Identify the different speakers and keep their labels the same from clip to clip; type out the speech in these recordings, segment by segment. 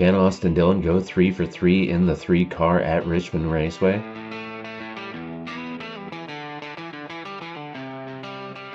Speaker 1: Can Austin Dillon go 3 for 3 in the 3 car at Richmond Raceway?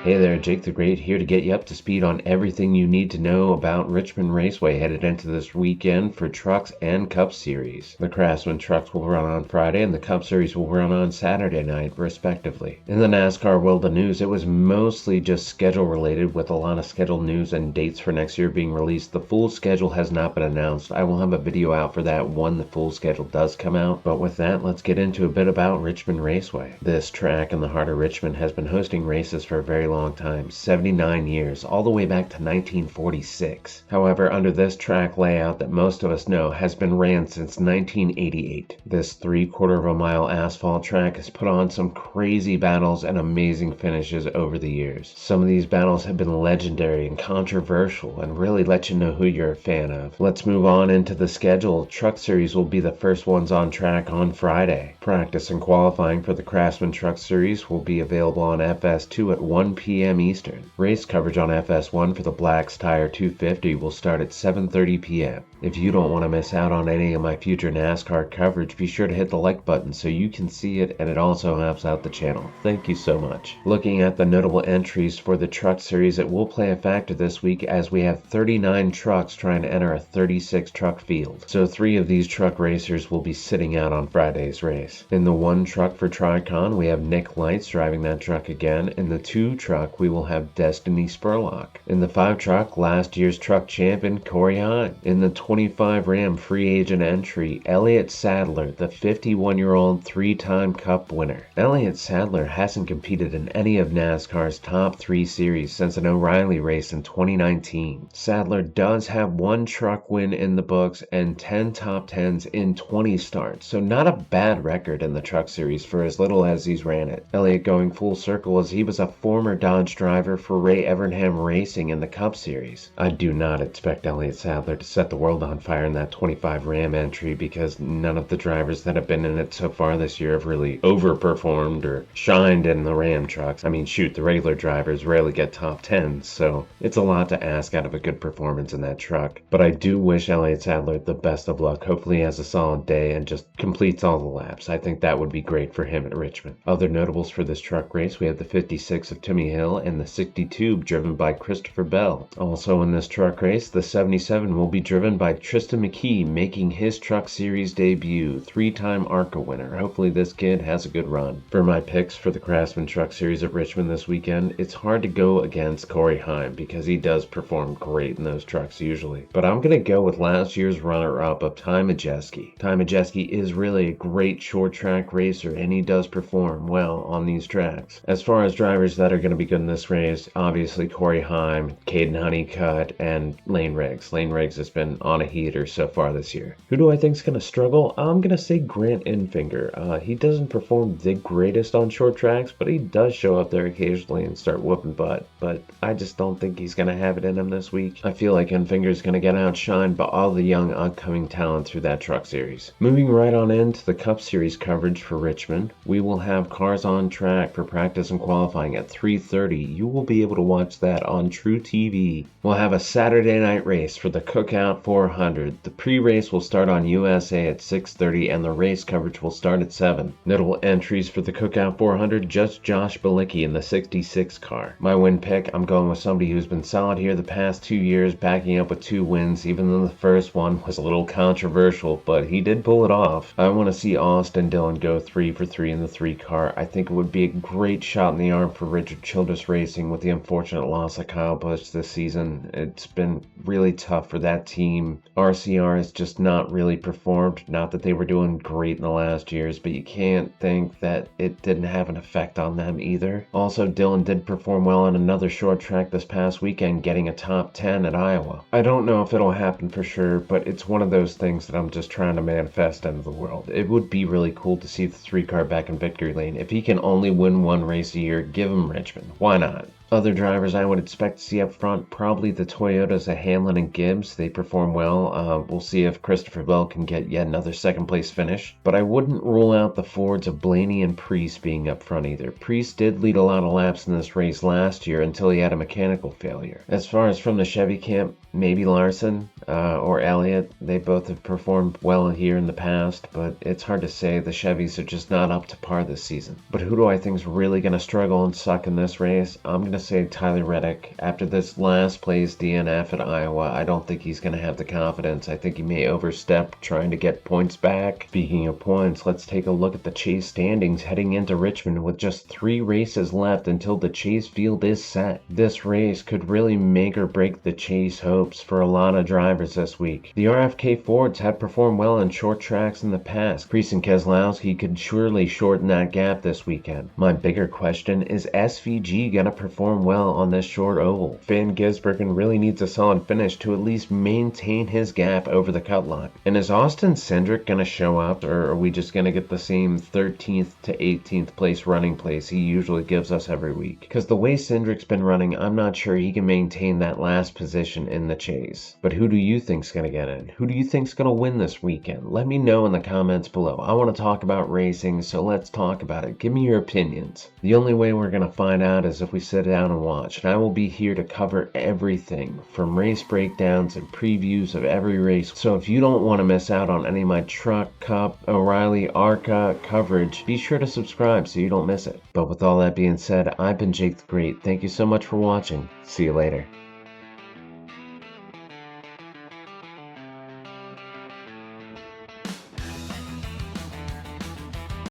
Speaker 1: Hey there, Jake the Great here to get you up to speed on everything you need to know about Richmond Raceway headed into this weekend for Trucks and Cup Series. The Craftsman trucks will run on Friday and the Cup Series will run on Saturday night, respectively. In the NASCAR world of news, it was mostly just schedule related, with a lot of scheduled news and dates for next year being released. The full schedule has not been announced. I will have a video out for that when the full schedule does come out. But with that, let's get into a bit about Richmond Raceway. This track in the heart of Richmond has been hosting races for a very long time, 79 years, all the way back to 1946. However, under this track layout that most of us know has been ran since 1988. This 3/4 of a mile asphalt track has put on some crazy battles and amazing finishes over the years. Some of these battles have been legendary and controversial and really let you know who you're a fan of. Let's move on into the schedule. Truck Series will be the first ones on track on Friday. Practice and qualifying for the Craftsman Truck Series will be available on FS2 at 1 p.m. Eastern. Race coverage on FS1 for the Black's Tire 250 will start at 7:30 p.m. If you don't want to miss out on any of my future NASCAR coverage, be sure to hit the like button so you can see it, and it also helps out the channel. Thank you so much. Looking at the notable entries for the Truck Series, it will play a factor this week as we have 39 trucks trying to enter a 36 truck field. So 3 of these truck racers will be sitting out on Friday's race. In the 1 truck for Tricon, we have Nick Lights driving that truck again. In the 2 truck, we will have Destiny Spurlock. In the 5 truck, last year's truck champion Corey Hine. In the 25 Ram free agent entry, Elliott Sadler, the 51-year-old 3-time Cup winner. Elliott Sadler hasn't competed in any of NASCAR's top 3 series since an O'Reilly race in 2019. Sadler does have 1 truck win in the books and 10 top 10s in 20 starts, so not a bad record in the Truck Series for as little as he's ran it. Elliott going full circle as he was a former Dodge driver for Ray Evernham Racing in the Cup Series. I do not expect Elliott Sadler to set the world on fire in that 25 Ram entry because none of the drivers that have been in it so far this year have really overperformed or shined in the Ram trucks. I mean, shoot, the regular drivers rarely get top 10s, so it's a lot to ask out of a good performance in that truck. But I do wish Elliott Sadler the best of luck. Hopefully he has a solid day and just completes all the laps. I think that would be great for him at Richmond. Other notables for this truck race, we have the 56 of Timmy Hill and the 62 driven by Christopher Bell. Also in this truck race, the 77 will be driven by Tristan McKee, making his Truck Series debut, 3-time ARCA winner. Hopefully this kid has a good run. For my picks for the Craftsman Truck Series at Richmond this weekend, it's hard to go against Corey Hine because he does perform great in those trucks usually. But I'm going to go with last year's runner-up of Ty Majeski. Ty Majeski is really a great short track racer and he does perform well on these tracks. As far as drivers that are going to be good in this race, obviously Corey Hine, Caden Honeycutt, and Lane Riggs. Lane Riggs has been on a heater so far this year. Who do I think is going to struggle? I'm going to say Grant Enfinger. He doesn't perform the greatest on short tracks, but he does show up there occasionally and start whooping butt. But I just don't think he's going to have it in him this week. I feel like Enfinger is going to get outshined by all the young upcoming talent through that truck series. Moving right on into the Cup Series coverage for Richmond, we will have cars on track for practice and qualifying at 3:30. You will be able to watch that on True TV. We'll have a Saturday night race for the Cookout 400. The pre-race will start on USA at 6:30 and the race coverage will start at 7. Notable entries for the Cookout 400, just Josh Bilicki in the 66 car. My win pick, I'm going with somebody who's been solid here the past 2 years, backing up with 2 wins, even though the first one was a little controversial, but he did pull it off. I want to see Austin Dillon go 3 for 3 in the 3 car. I think it would be a great shot in the arm for Richard Childress Racing with the unfortunate loss of Kyle Busch this season. It's been really tough for that team. RCR has just not really performed. Not that they were doing great in the last years, but you can't think that it didn't have an effect on them either. Also, Dillon did perform well on another short track this past weekend, getting a top 10 at Iowa. I don't know if it'll happen for sure, but it's one of those things that I'm just trying to manifest into the world. It would be really cool to see the 3 car back in victory lane. If he can only win 1 race a year, give him Richmond. Why not? Other drivers I would expect to see up front, probably the Toyotas of Hamlin and Gibbs. They perform well. We'll see if Christopher Bell can get yet another second place finish. But I wouldn't rule out the Fords of Blaney and Priest being up front either. Priest did lead a lot of laps in this race last year until he had a mechanical failure. As far as from the Chevy camp, maybe Larson. or Elliott. They both have performed well here in the past, but it's hard to say. The Chevys are just not up to par this season. But who do I think is really going to struggle and suck in this race? I'm going to say Tyler Reddick. After this last place DNF at Iowa, I don't think he's going to have the confidence. I think he may overstep trying to get points back. Speaking of points, let's take a look at the Chase standings heading into Richmond with just 3 races left until the Chase field is set. This race could really make or break the Chase hopes for a lot of drivers this week. The RFK Fords had performed well on short tracks in the past. Priest and Keselowski could surely shorten that gap this weekend. My bigger question is SVG going to perform well on this short oval? Van Gisbergen really needs a solid finish to at least maintain his gap over the cut line. And is Austin Cindric going to show up, or are we just going to get the same 13th to 18th place running place he usually gives us every week? Because the way Cindric's been running, I'm not sure he can maintain that last position in the Chase. But who do you think's going to get in? Who do you think's going to win this weekend? Let me know in the comments below. I want to talk about racing, so let's talk about it. Give me your opinions. The only way we're going to find out is if we sit down and watch, and I will be here to cover everything from race breakdowns and previews of every race. So if you don't want to miss out on any of my Truck, Cup, O'Reilly, ARCA coverage, be sure to subscribe so you don't miss it. But with all that being said, I've been Jake the Great. Thank you so much for watching. See you later.